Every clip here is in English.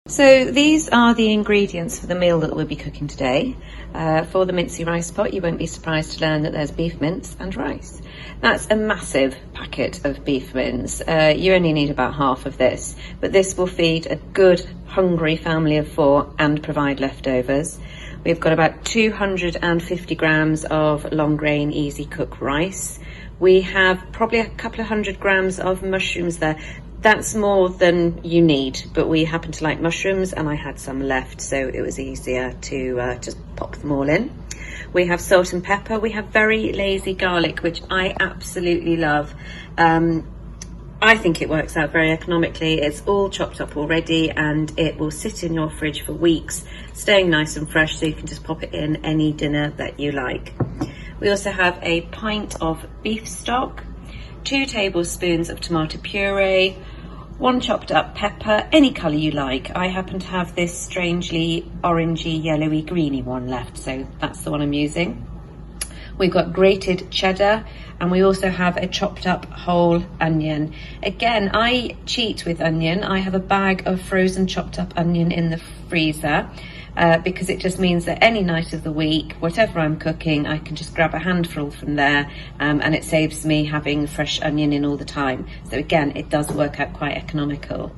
So these are the ingredients for the meal that we'll be cooking today. For the Mincey rice pot, you won't be surprised to learn that there's beef mince and rice. That's a massive packet of beef mince. You only need about half of this, but this will feed a good, hungry family of 4 and provide leftovers. We've got about 250 grams of long grain easy cook rice. We have probably a couple of 100 grams of mushrooms there. That's more than you need, but we happen to like mushrooms and I had some left, so it was easier to just pop them all in. We have salt and pepper. We have very lazy garlic, which I absolutely love. I think it works out very economically. It's all chopped up already and it will sit in your fridge for weeks, staying nice and fresh, so you can just pop it in any dinner that you like. We also have a pint of beef stock, 2 tablespoons of tomato puree, 1 chopped up pepper, any colour you like. I happen to have this strangely orangey, yellowy, greeny one left, so that's the one I'm using. We've got grated cheddar, and we also have a chopped up whole onion. Again, I cheat with onion. I have a bag of frozen chopped up onion in the freezer because it just means that any night of the week, whatever I'm cooking, I can just grab a handful from there and it saves me having fresh onion in all the time. So again, it does work out quite economical.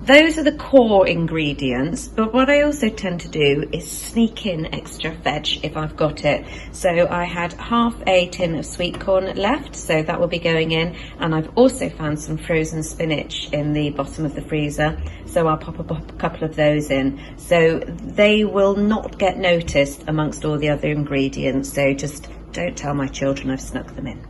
Those are the core ingredients, but what I also tend to do is sneak in extra veg if I've got it. So I had half a tin of sweet corn left, so that will be going in, and I've also found some frozen spinach in the bottom of the freezer, so I'll pop a couple of those in. So they will not get noticed amongst all the other ingredients, so just don't tell my children I've snuck them in.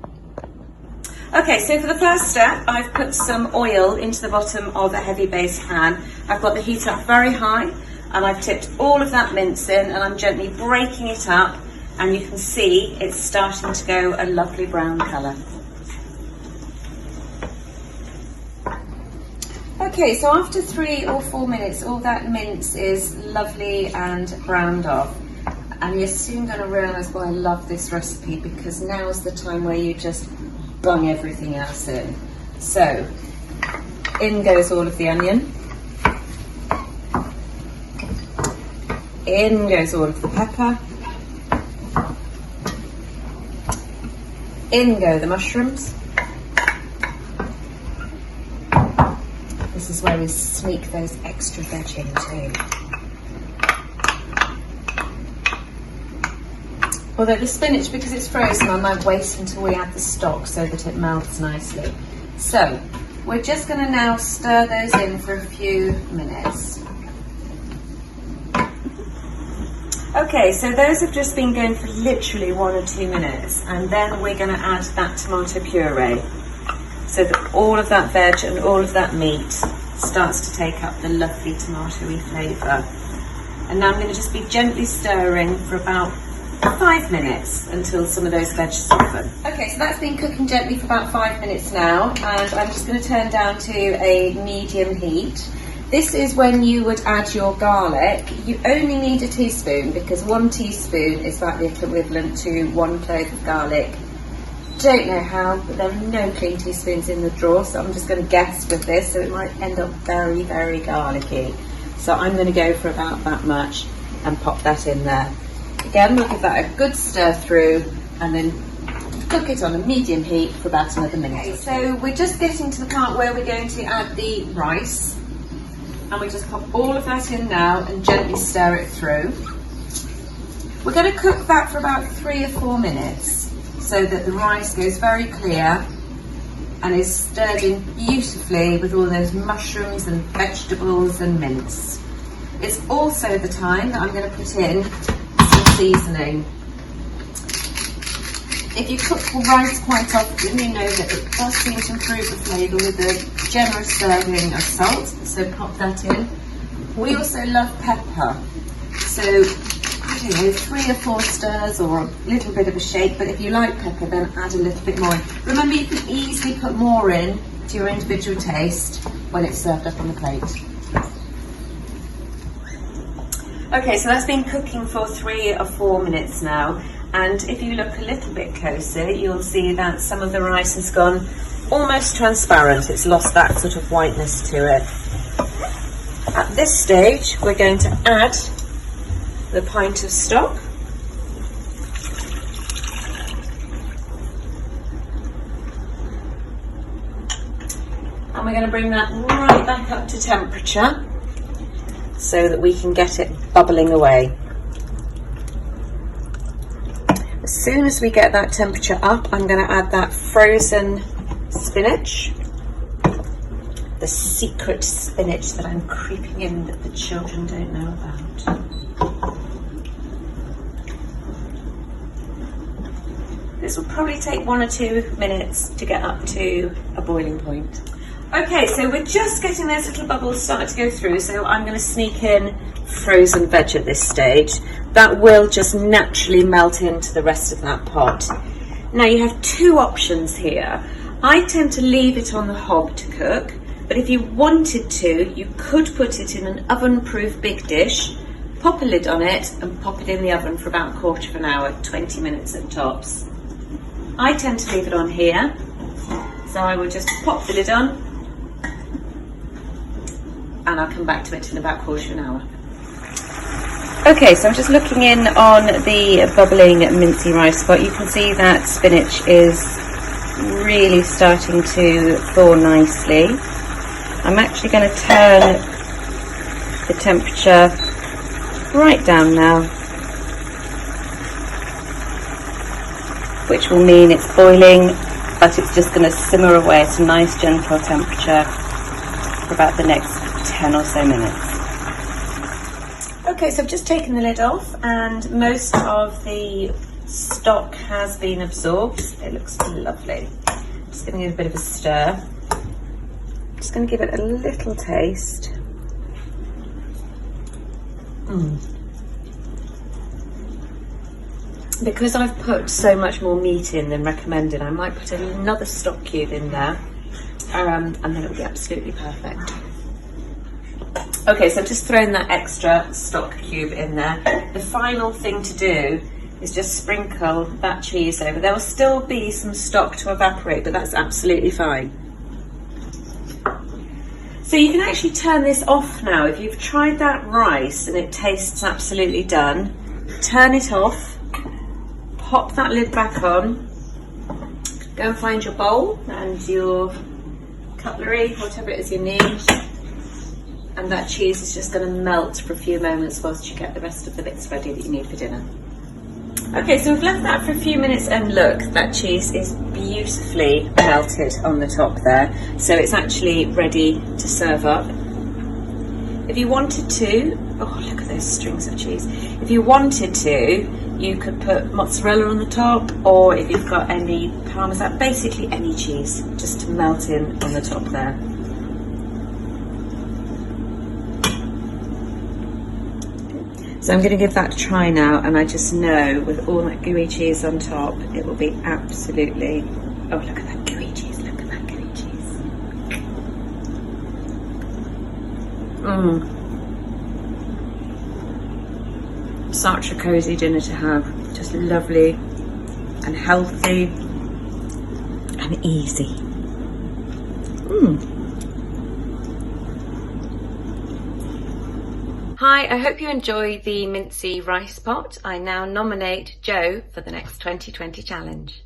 Okay, so for the first step, I've put some oil into the bottom of a heavy base pan. I've got the heat up very high and I've tipped all of that mince in and I'm gently breaking it up, and you can see it's starting to go a lovely brown colour. Okay, so after 3 or 4 minutes, all that mince is lovely and browned off. And you're soon going to realise why I love this recipe, because now is the time where you just bung everything else in. So in goes all of the onion, in goes all of the pepper, in go the mushrooms. This is where we sneak those extra veg in too. Although the spinach, because it's frozen, I might wait until we add the stock so that it melts nicely. So we're just going to now stir those in for a few minutes. Okay, so those have just been going for literally 1 or 2 minutes, and then we're going to add that tomato puree so that all of that veg and all of that meat starts to take up the lovely tomatoey flavour. And now I'm going to just be gently stirring for about 5 minutes until some of those veg soften. Okay, so that's been cooking gently for about 5 minutes now, and I'm just going to turn down to a medium heat. This is when you would add your garlic. You only need a teaspoon, because 1 teaspoon is about the equivalent to 1 clove of garlic. Don't know how, but there are no clean teaspoons in the drawer, so I'm just going to guess with this, so it might end up very, very garlicky. So I'm going to go for about that much and pop that in there. Again, we'll give that a good stir through and then cook it on a medium heat for about another minute. Okay, so we're just getting to the part where we're going to add the rice, and we just pop all of that in now and gently stir it through. We're going to cook that for about 3 or 4 minutes so that the rice goes very clear and is stirred in beautifully with all those mushrooms and vegetables and mince. It's also the time that I'm going to put in seasoning. If you cook rice quite often, you know that it does seem to improve the flavour with a generous serving of salt, so pop that in. We also love pepper, so I don't know, 3 or 4 stirs or a little bit of a shake, but if you like pepper, then add a little bit more in. Remember, you can easily put more in to your individual taste when it's served up on the plate. Okay, so that's been cooking for 3 or 4 minutes now, and if you look a little bit closer, you'll see that some of the rice has gone almost transparent. It's lost that sort of whiteness to it. At this stage, we're going to add the pint of stock. And we're going to bring that right back up to temperature so that we can get it bubbling away. As soon as we get that temperature up, I'm going to add that frozen spinach, the secret spinach that I'm creeping in that the children don't know about. This will probably take 1 or 2 minutes to get up to a boiling point. Okay, so we're just getting those little bubbles starting to go through, so I'm going to sneak in frozen veg at this stage. That will just naturally melt into the rest of that pot. Now you have 2 options here. I tend to leave it on the hob to cook, but if you wanted to, you could put it in an oven-proof big dish, pop a lid on it and pop it in the oven for about 1/4 of an hour, 20 minutes at tops. I tend to leave it on here, so I will just pop the lid on and I'll come back to it in about 1/4 of an hour. Okay, so I'm just looking in on the bubbling Mincey rice pot. You can see that spinach is really starting to thaw nicely. I'm actually going to turn the temperature right down now, which will mean it's boiling, but it's just going to simmer away at a nice gentle temperature for about the next 10 or so minutes. Okay, so I've just taken the lid off and most of the stock has been absorbed. It looks lovely. Just going to give it a bit of a stir. Just going to give it a little taste. Because I've put so much more meat in than recommended, I might put another stock cube in there, and then it'll be absolutely perfect. Okay, so I've just thrown that extra stock cube in there. The final thing to do is just sprinkle that cheese over. There will still be some stock to evaporate, but that's absolutely fine. So you can actually turn this off now. If you've tried that rice and it tastes absolutely done, turn it off, pop that lid back on, go and find your bowl and your cutlery, whatever it is you need, and that cheese is just going to melt for a few moments whilst you get the rest of the bits ready that you need for dinner. Okay, so we've left that for a few minutes and look, that cheese is beautifully melted on the top there, so it's actually ready to serve up. If you wanted to, oh look at those strings of cheese, if you wanted to, you could put mozzarella on the top, or if you've got any parmesan, basically any cheese, just to melt in on the top there. So I'm going to give that a try now, and I just know with all that gooey cheese on top, it will be absolutely, oh look at that gooey cheese, look at that gooey cheese. Such a cosy dinner to have, just lovely and healthy and easy. Hi, I hope you enjoy the Mincey rice pot. I now nominate Jo for the next 2020 challenge.